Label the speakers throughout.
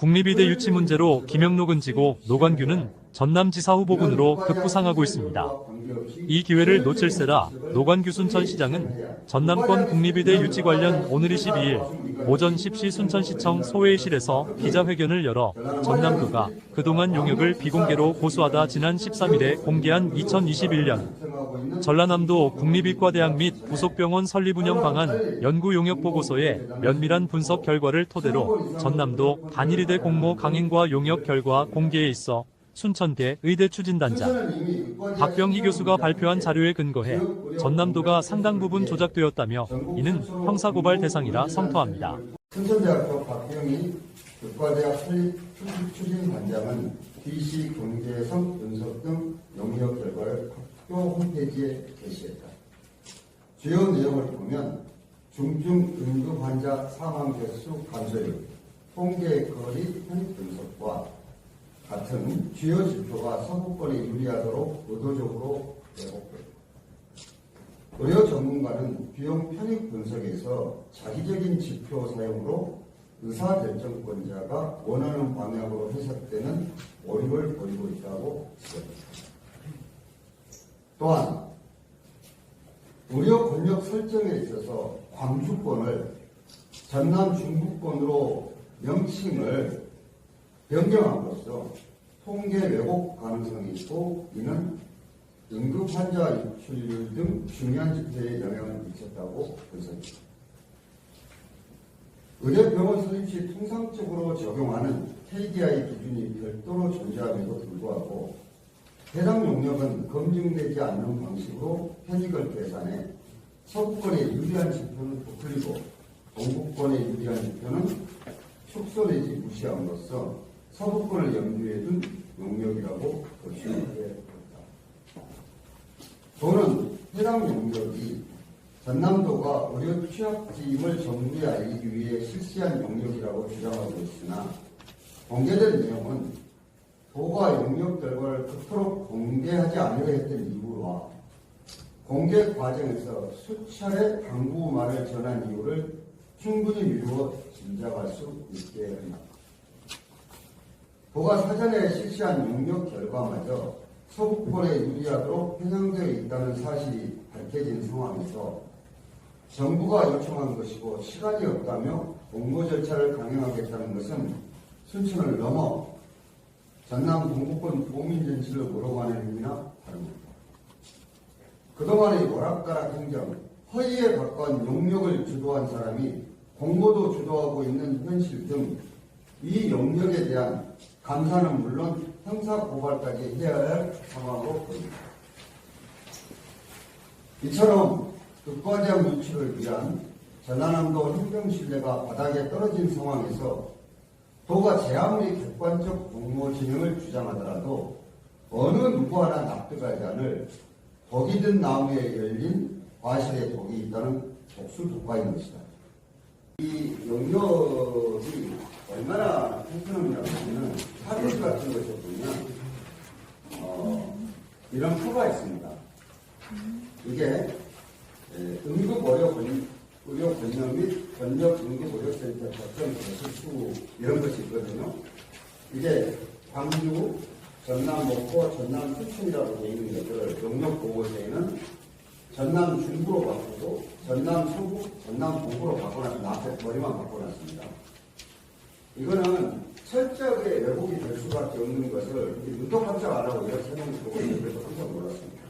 Speaker 1: 국립의대 유치 문제로 김영록은 지고 노관규는 전남지사 후보군으로 급부상하고 있습니다. 이 기회를 놓칠세라 노관규 순천시장은 전남권 국립의대 유치 관련 오늘 22일 오전 10시 순천시청 소회의실에서 기자회견을 열어 전남도가 그동안 용역을 비공개로 고수하다 지난 13일에 공개한 2021년 전라남도 국립의과대학 및 부속병원 설립 운영 방안 연구 용역 보고서의 면밀한 분석 결과를 토대로 전남도 단일의대 공모 강행과 용역 결과 공개에 있어 순천대 의대 추진단장 박병희 교수가 발표한 자료에 근거해 전남도가 상당 부분 조작되었다며 이는 형사고발 대상이라 성토합니다.
Speaker 2: 순천대학교 박병희 의과대학 설립 추진단장은 DC 경제성 분석 등 용역 결과를 학교 홈페이지에 게시했다. 주요 내용을 보면 중증 응급 환자 사망 개수 감소율, 통계 거리 편입 분석과 같은 주요 지표가 서구권에 유리하도록 의도적으로 왜곡됐다. 의료 전문가는 비용 편익 분석에서 자기적인 지표 사용으로 의사결정권자가 원하는 방향으로 해석되는 오류를 보이고 있다고 지적했다. 또한 의료 권력 설정에 있어서 광주권을 전남 중부권으로 명칭을 변경함으로써 통계 왜곡 가능성이 있고 이는 응급 환자 유출률 등 중요한 지표에 영향을 미쳤다고 분석했다. 의료병원 설립 시 통상적으로 적용하는 KDI 기준이 별도로 존재함에도 불구하고 해당 용역은 검증되지 않는 방식으로 편익을 계산해 서구권에 유리한 지표는 부풀리고 동구권에 유리한 지표는 축소 내지 무시함으로써 서구권을 염두에 둔 용역이라고 볼 수 있게 됐다. 또는 해당 용역이 전남도가 의료 취약지임을 정부에 알리기 위해 실시한 용역이라고 주장하고 있으나 공개된 내용은 도가 용역 결과를 그토록 공개하지 않으려 했던 이유와 공개 과정에서 수차례 당부 말을 전한 이유를 충분히 미루어 짐작할 수 있게 합니다. 도가 사전에 실시한 용역 결과마저 서구권에 유리하도록 편향되어 있다는 사실이 밝혀진 상황에서 정부가 요청한 것이고 시간이 없다며 공모 절차를 강행하겠다는 것은 순천을 넘어 전남 동구권 도민 전체를 물어가는 행위나 다릅니다. 그동안의 오락가락 행정, 허위에 가까운 용역을 주도한 사람이 공모도 주도하고 있는 현실 등 이 용역에 대한 감사는 물론 형사고발까지 해야 할 상황으로 보입니다. 이처럼 의과대학 유치를 위한 전라남도 행정신뢰가 바닥에 떨어진 상황에서 도가 제 아무리 객관적 공모 진행을 주장하더라도 어느 누구 하나 납득하지 않을 독이 든 나무에 열린 과실의 독이 있다는 독수독과인 것이다. 이 용역이 얼마나 튼튼하냐고 하면 사례 같은 것을 보면 이런 표가 있습니다. 이게 의료 권역 및 권역 응급의료센터 작전 개수수 이런 것이 있거든요. 이게 광주, 전남 목포, 전남 순천이라고 되어 있는 것들을 용역 보고서에는 전남 중부로 바꾸고 전남 서부, 전남 동부로 바꿔놨습니다. 앞에 머리만 바꿔놨습니다. 이거는 철저하게 왜곡이 될 수밖에 없는 것을 눈독 깜짝 안 하고 이런 설명을 보고 있는 것을 깜짝 놀랐습니다.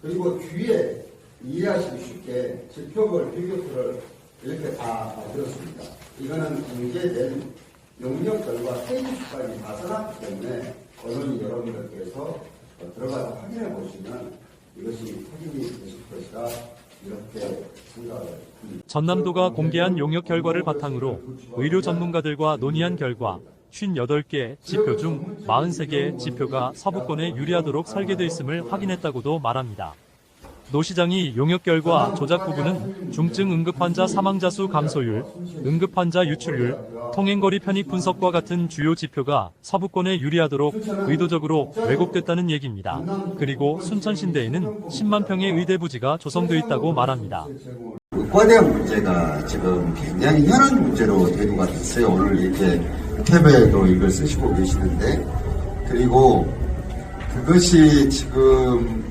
Speaker 2: 그리고 뒤에 이해하시기 쉽게 지표별 비교표를 이렇게 다 만들었습니다. 이거는 공개된 용역 결과 페이지까지 다 써놨기 때문에 언론이 여러분들께서 들어가서 확인해 보시면 이것이 확인이 되실 것이다. 이렇게 생각을 합니다.
Speaker 1: 전남도가 공개한 용역 결과를 바탕으로 의료 전문가들과 논의한 결과 58개 지표 중 43개의 지표가 서부권에 유리하도록 설계되어 있음을 확인했다고도 말합니다. 노 시장이 용역 결과 조작 부분은 중증 응급환자 사망자 수 감소율, 응급환자 유출률, 통행거리 편익 분석과 같은 주요 지표가 서부권에 유리하도록 의도적으로 왜곡됐다는 얘기입니다. 그리고 순천신대에는 10만 평의 의대 부지가 조성되어 있다고 말합니다.
Speaker 2: 의과대학 문제가 지금 굉장히 현안 문제로 대두가 됐어요. 오늘 이렇게 탭에도 이걸 쓰시고 계시는데, 그리고 그것이 지금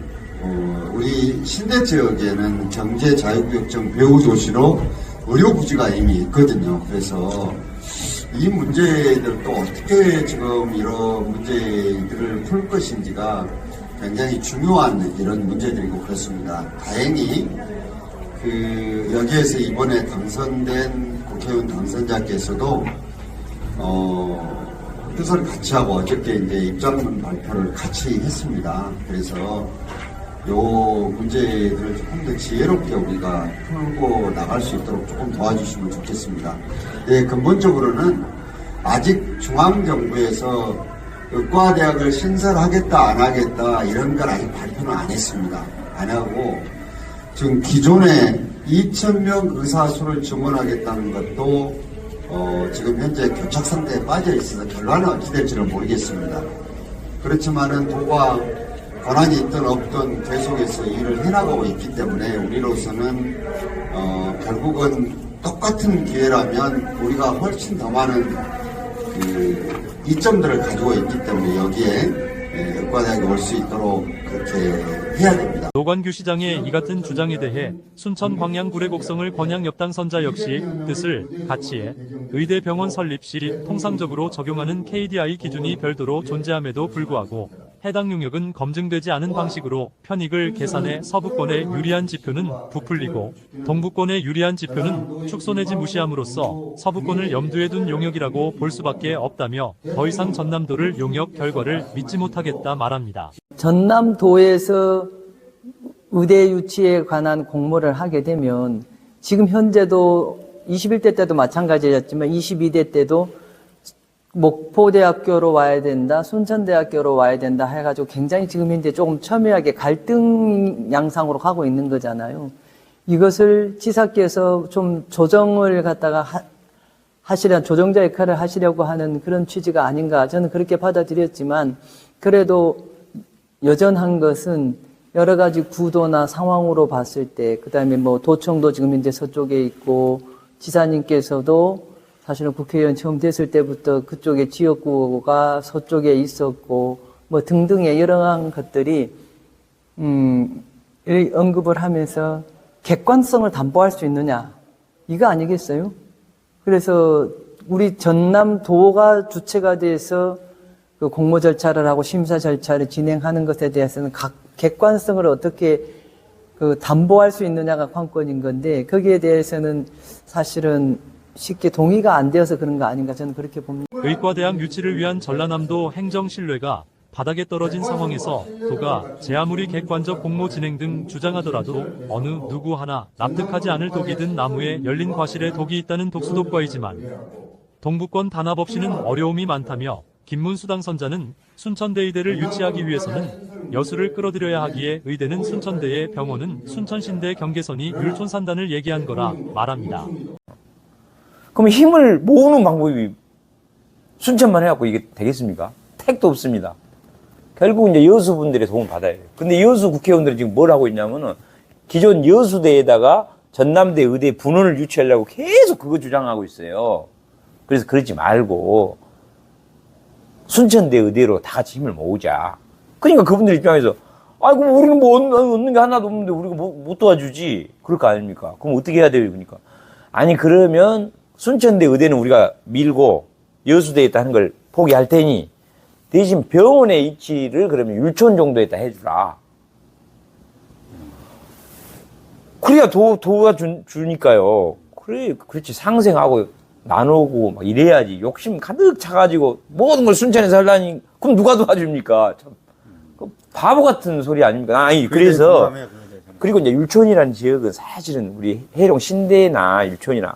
Speaker 2: 우리 신대 지역에는 경제 자유구역청 배후 도시로 의료 부지가 이미 있거든요. 그래서 이 문제들 또 어떻게 지금 이런 문제들을 풀 것인지가 굉장히 중요한 이런 문제들이고 그렇습니다. 다행히 여기에서 이번에 당선된 국회의원 당선자께서도 표서를 같이 하고 어저께 이제 입장문 발표를 같이 했습니다. 그래서 요 문제들을 조금 더 지혜롭게 우리가 풀고 나갈 수 있도록 조금 도와주시면 좋겠습니다. 네, 근본적으로는 아직 중앙정부에서 의과대학을 신설하겠다 안 하겠다 이런 걸 아직 발표는 안 했습니다. 안 하고 지금 기존에 2,000명 의사 수를 증원하겠다는 것도 지금 현재 교착 상태에 빠져 있어서 결과는 어찌 될지는 모르겠습니다. 그렇지만은 도가 권한이 있든 없든 계속해서 일을 해나가고 있기 때문에 우리로서는 결국은 똑같은 기회라면 우리가 훨씬 더 많은 이점들을 가지고 있기 때문에 여기에 의과대학에 올 수 있도록 그렇게 해야 됩니다.
Speaker 1: 노관규 시장의 이 같은 주장에 대해 순천 광양 구례곡성을 권양 옆당선자 역시 뜻을 같이 해 의대 병원 설립 시 통상적으로 적용하는 KDI 기준이 별도로 존재함에도 불구하고 해당 용역은 검증되지 않은 방식으로 편익을 계산해 서부권에 유리한 지표는 부풀리고 동부권에 유리한 지표는 축소 내지 무시함으로써 서부권을 염두에 둔 용역이라고 볼 수밖에 없다며 더 이상 전남도를 용역 결과를 믿지 못하겠다 말합니다.
Speaker 3: 전남도에서 의대 유치에 관한 공모를 하게 되면 지금 현재도 21대 때도 마찬가지였지만 22대 때도 목포대학교로 와야 된다, 순천대학교로 와야 된다 해가지고 굉장히 지금 현재 조금 첨예하게 갈등 양상으로 가고 있는 거잖아요. 이것을 지사께서 좀 조정을 갖다가 조정자 역할을 하시려고 하는 그런 취지가 아닌가 저는 그렇게 받아들였지만 그래도 여전한 것은 여러 가지 구도나 상황으로 봤을 때, 그 다음에 뭐 도청도 지금 현재 서쪽에 있고, 지사님께서도 사실은 국회의원 처음 됐을 때부터 그쪽에 지역구가 서쪽에 있었고, 뭐 등등의 여러 것들이, 언급을 하면서 객관성을 담보할 수 있느냐, 이거 아니겠어요? 그래서 우리 전남도가 주체가 돼서 그 공모 절차를 하고 심사 절차를 진행하는 것에 대해서는 객관성을 어떻게 담보할 수 있느냐가 관건인 건데 거기에 대해서는 사실은 쉽게 동의가 안 되어서 그런 거 아닌가 저는 그렇게 봅니다.
Speaker 1: 의과대학 유치를 위한 전라남도 행정 신뢰가 바닥에 떨어진 상황에서 도가 제 아무리 객관적 공모 진행 등 주장하더라도 어느 누구 하나 납득하지 않을 독이 든 나무에 열린 과실에 독이 있다는 독수독과이지만 동부권 단합 없이는 어려움이 많다며 김문수 당선자는 순천대 의대를 유치하기 위해서는 여수를 끌어들여야 하기에 의대는 순천대에 병원은 순천신대 경계선이 율촌산단을 얘기한 거라 말합니다.
Speaker 4: 그럼 힘을 모으는 방법이 순천만 해갖고 이게 되겠습니까? 택도 없습니다. 결국 이제 여수분들의 도움을 받아야 돼요. 근데 여수 국회의원들이 지금 뭘 하고 있냐면은 기존 여수대에다가 전남대 의대 분원을 유치하려고 계속 그거 주장하고 있어요. 그래서 그러지 말고 순천대 의대로 다 같이 힘을 모으자. 그러니까 그분들 입장에서 아이고 우리는 뭐 얻는 게 하나도 없는데 우리가 못 도와주지. 그럴 거 아닙니까? 그럼 어떻게 해야 돼요? 그러니까 아니 그러면 순천대 의대는 우리가 밀고 여수대에 있다 하는 걸 포기할 테니 대신 병원의 위치를 그러면 율촌 정도에다 해주라. 그래야 도가 주니까요. 그래, 그렇지. 상생하고 나누고 막 이래야지. 욕심 가득 차가지고 모든 걸 순천에서 하려니 그럼 누가 도와줍니까? 참 바보 같은 소리 아닙니까? 아니 그래서 그리고 이제 율촌이라는 지역은 사실은 우리 해룡 신대나 율촌이나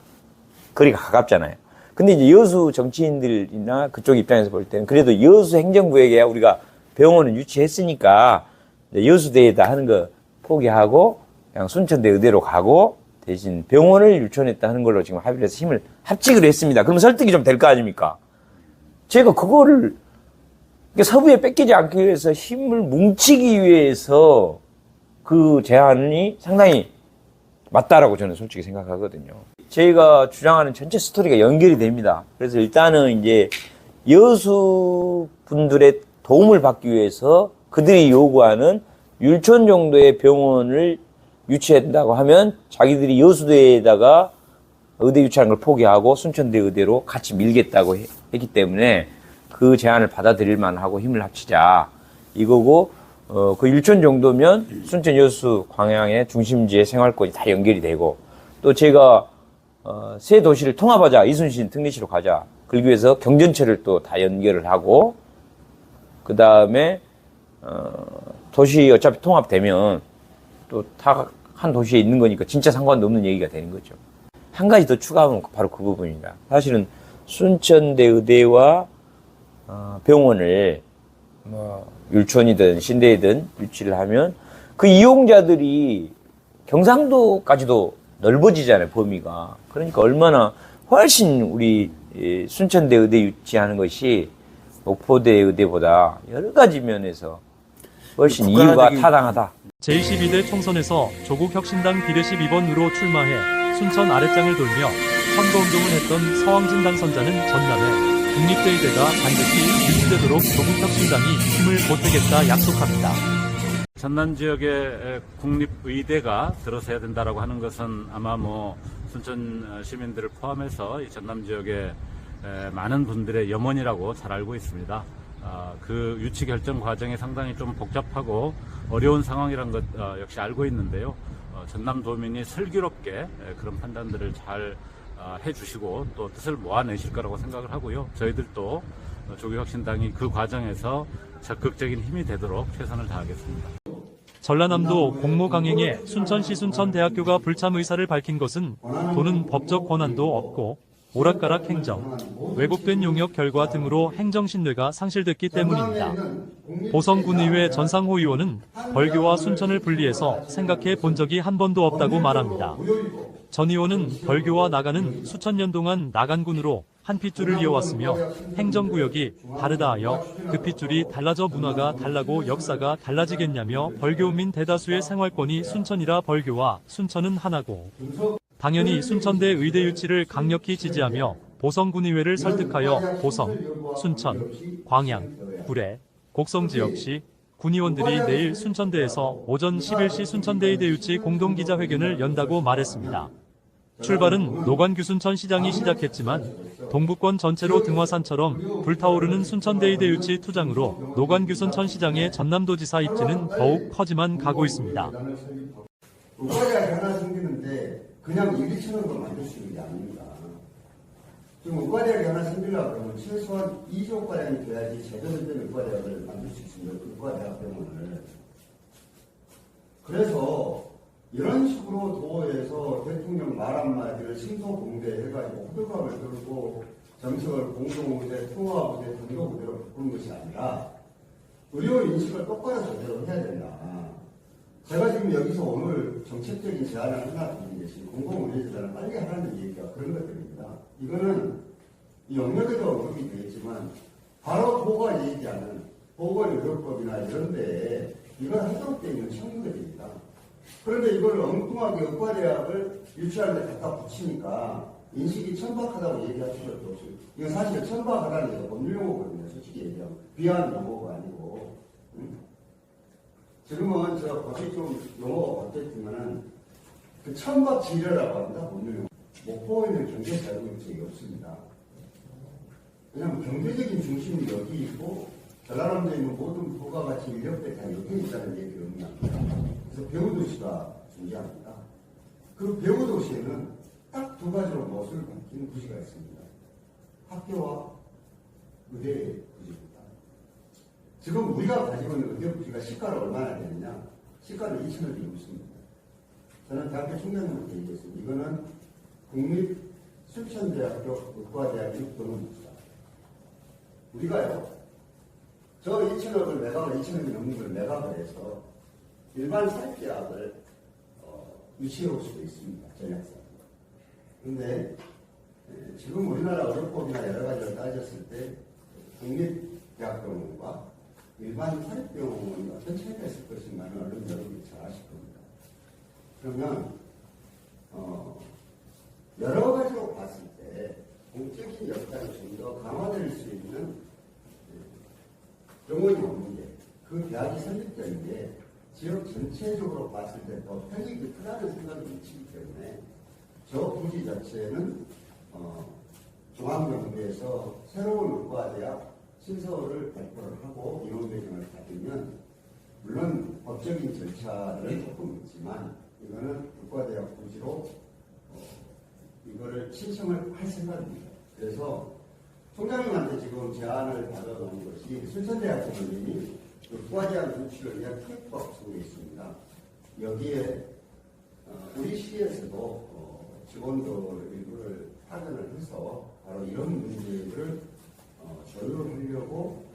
Speaker 4: 거리가 가깝잖아요. 근데 이제 여수 정치인들이나 그쪽 입장에서 볼 때는 그래도 여수 행정구역에 우리가 병원을 유치했으니까 여수대에다 하는 거 포기하고 그냥 순천대 의대로 가고 대신 병원을 율촌했다 하는 걸로 지금 합의를 해서 힘을 합치기로 했습니다. 그럼 설득이 좀 될 거 아닙니까? 제가 그거를 서부에 뺏기지 않기 위해서 힘을 뭉치기 위해서 그 제안이 상당히 맞다라고 저는 솔직히 생각하거든요. 저희가 주장하는 전체 스토리가 연결이 됩니다. 그래서 일단은 이제 여수분들의 도움을 받기 위해서 그들이 요구하는 율촌 정도의 병원을 유치한다고 하면 자기들이 여수대에다가 의대 유치하는 걸 포기하고 순천대 의대로 같이 밀겠다고 했기 때문에 그 제안을 받아들일 만하고 힘을 합치자 이거고, 그 율촌 정도면 순천 여수 광양의 중심지의 생활권이 다 연결이 되고, 또 제가 세 도시를 통합하자, 이순신 특례시로 가자, 그러기 위해서 경전철을 또 다 연결을 하고, 그 다음에 도시 어차피 통합되면 또 다 한 도시에 있는 거니까 진짜 상관도 없는 얘기가 되는 거죠. 한 가지 더 추가하면 바로 그 부분입니다. 사실은 순천대 의대와 병원을 율촌이든 신대이든 유치를 하면 그 이용자들이 경상도까지도 넓어지잖아요, 범위가. 그러니까 얼마나 훨씬 우리 순천대 의대 유치하는 것이 목포대 의대보다 여러 가지 면에서 훨씬 이유가 타당하다.
Speaker 1: 제22대 총선에서 조국혁신당 비례시 2번으로 출마해 순천 아랫장을 돌며 선거운동을 했던 서왕진 당선자는 전남에 국립대의대가 반드시 유치되도록 조국혁신당이 힘을 보태겠다 약속합니다.
Speaker 5: 전남 지역에 국립의대가 들어서야 된다라고 하는 것은 아마 순천 시민들을 포함해서 이 전남 지역의 많은 분들의 염원이라고 잘 알고 있습니다. 그 유치 결정 과정이 상당히 좀 복잡하고 어려운 상황이란 것 역시 알고 있는데요. 전남도민이 슬기롭게 그런 판단들을 잘 해주시고 또 뜻을 모아내실 거라고 생각을 하고요. 저희들도 조국혁신당이 그 과정에서 적극적인 힘이 되도록 최선을 다하겠습니다.
Speaker 1: 전라남도 공모 강행에 순천시 순천대학교가 불참 의사를 밝힌 것은 도는 법적 권한도 없고 오락가락 행정, 왜곡된 용역 결과 등으로 행정신뢰가 상실됐기 때문입니다. 보성군의회 전상호 의원은 벌교와 순천을 분리해서 생각해 본 적이 한 번도 없다고 말합니다. 전 의원은 벌교와 나간은 수천 년 동안 나간군으로 한 핏줄을 이어왔으며 행정구역이 다르다 하여 그 핏줄이 달라져 문화가 달라고 역사가 달라지겠냐며 벌교민 대다수의 생활권이 순천이라 벌교와 순천은 하나고 당연히 순천대 의대 유치를 강력히 지지하며 보성군의회를 설득하여 보성, 순천, 광양, 구례, 곡성 지역시 군의원들이 내일 순천대에서 오전 11시 순천대 의대 유치 공동기자회견을 연다고 말했습니다. 출발은 노관규 순천시장이 시작했지만 동부권 전체로 등화산처럼 불타오르는 순천대 의대 유치 투장으로 노관규 순천시장의 전남도지사 입지는 더욱 커지만 가고 있습니다.
Speaker 2: 의과대학이 하나 생기는데 그냥 일기천으로 만들 수 있는 게 아닙니다. 지금 의과대학이 하나 생기려고 그러면 최소한 2조 의과대학이 돼야지 제대로 된 의과대학을 만들 수 있습니다. 의과대학 병원을. 그래서 이런 식으로 도에서 대통령 말 한마디를 심소봉대해가지고 호들갑을 들고 정책을 공동부대, 통합부대, 등록부대로 바꾸는 것이 아니라 의료 인식을 똑바로 제대로 해야 된다. 제가 지금 여기서 오늘 정책적인 제안을 하나 드린 것이 공공의료제도를 빨리 하라는 얘기가 그런 것들입니다. 이거는 이 영역에도 언급이 되겠지만 바로 도가 얘기하는 보건의료법이나 이런 데에 이걸 하도록 되어 있는 청구들입니다. 그런데 이걸 엉뚱하게 의과대학을 유치하는 데 갖다 붙이니까 인식이 천박하다고 얘기할 수밖에 없어요. 이건 사실 천박하다는 얘기가 법률 용어거든요. 솔직히 얘기하면. 비하한 용어가 아니고. 지금은 제가 거기 좀 용어가 어땠지만은 그 천박 지뢰라고 합니다. 법률 용어. 목포에는 경제자유국책이 없습니다. 왜냐하면 경제적인 중심이 여기 있고 전라남도에 있는 모든 부가가치 인력들이 다 여기 있다는 얘기를 의미합니다. 그래서 배후도시가 존재합니다. 그 배후도시에는 딱 두 가지로 멋을 바뀌는 부지가 있습니다. 학교와 의대 부지입니다. 지금 우리가 가지고 있는 의대 부지가 시가를 얼마나 되느냐? 시가를 2천을 들고 있습니다. 저는 대학교 총장님한테 얘기했습니다. 이거는 국립 순천대학교 의과대학이 돈입니다. 우리가요, 저 2천억을 매각을 2천억이 넘는 걸 매각을 해서 일반 사립대학을 유치해 올 수도 있습니다. 전략상. 그런데 지금 우리나라 의료법이나 여러 가지를 따졌을 때 국립대학병원과 일반 사립병원이 어떤 차이가 있을 것인가는 얼른 여러분이 잘 아실 겁니다. 그러면 일단 좀 더 강화될 수 있는 병원이 없는 게, 그 대학이 설립된 게 지역 전체적으로 봤을 때 더 편익이 크다는 생각을 미치기 때문에 저 부지 자체는 중앙경제에서 새로운 의과대학 신설을 발표를 하고 인원배정을 받으면 물론 법적인 절차는 조금 있지만 이거는 의과대학 부지로 이거를 신청을 할 생각입니다. 그래서 총장님한테 지금 제안을 받아놓은 것이 순천대학교 선생님이 의과대학 유치를 위한 투입법 속에 있습니다. 여기에 우리 시에서도 직원들 일부를 파견을 해서 바로 이런 문제를 조율하려고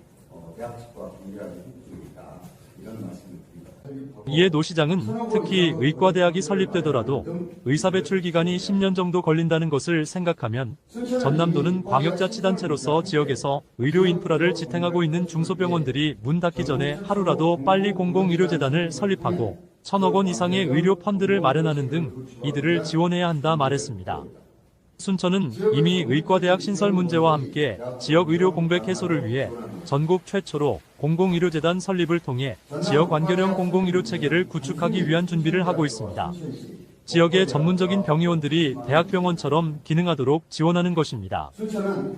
Speaker 2: 대학 측과 준비하는 중입니다. 이런 말씀을 드립니다.
Speaker 1: 이에 노 시장은 특히 의과대학이 설립되더라도 의사 배출 기간이 10년 정도 걸린다는 것을 생각하면 전남도는 광역자치단체로서 지역에서 의료 인프라를 지탱하고 있는 중소병원들이 문 닫기 전에 하루라도 빨리 공공의료재단을 설립하고 1,000억 원 이상의 의료 펀드를 마련하는 등 이들을 지원해야 한다 말했습니다. 순천은 이미 의과대학 신설 문제와 함께 지역 의료 공백 해소를 위해 전국 최초로 공공의료재단 설립을 통해 지역 완결형 공공의료 체계를 구축하기 위한 준비를 하고 있습니다. 지역의 전문적인 병의원들이 대학병원처럼 기능하도록 지원하는 것입니다.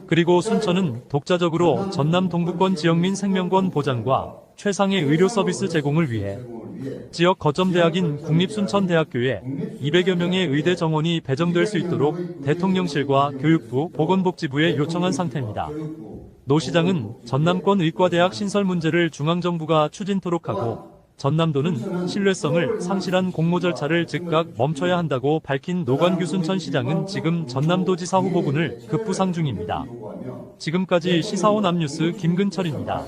Speaker 1: 그리고 순천은 독자적으로 전남 동부권 지역민 생명권 보장과 최상의 의료 서비스 제공을 위해 지역 거점대학인 국립순천대학교에 200여 명의 의대 정원이 배정될 수 있도록 대통령실과 교육부, 보건복지부에 요청한 상태입니다. 노 시장은 전남권 의과대학 신설 문제를 중앙정부가 추진토록 하고 전남도는 신뢰성을 상실한 공모 절차를 즉각 멈춰야 한다고 밝힌 노관규 순천시장은 지금 전남도지사 후보군을 급부상 중입니다. 지금까지 시사원 앞뉴스 김근철입니다.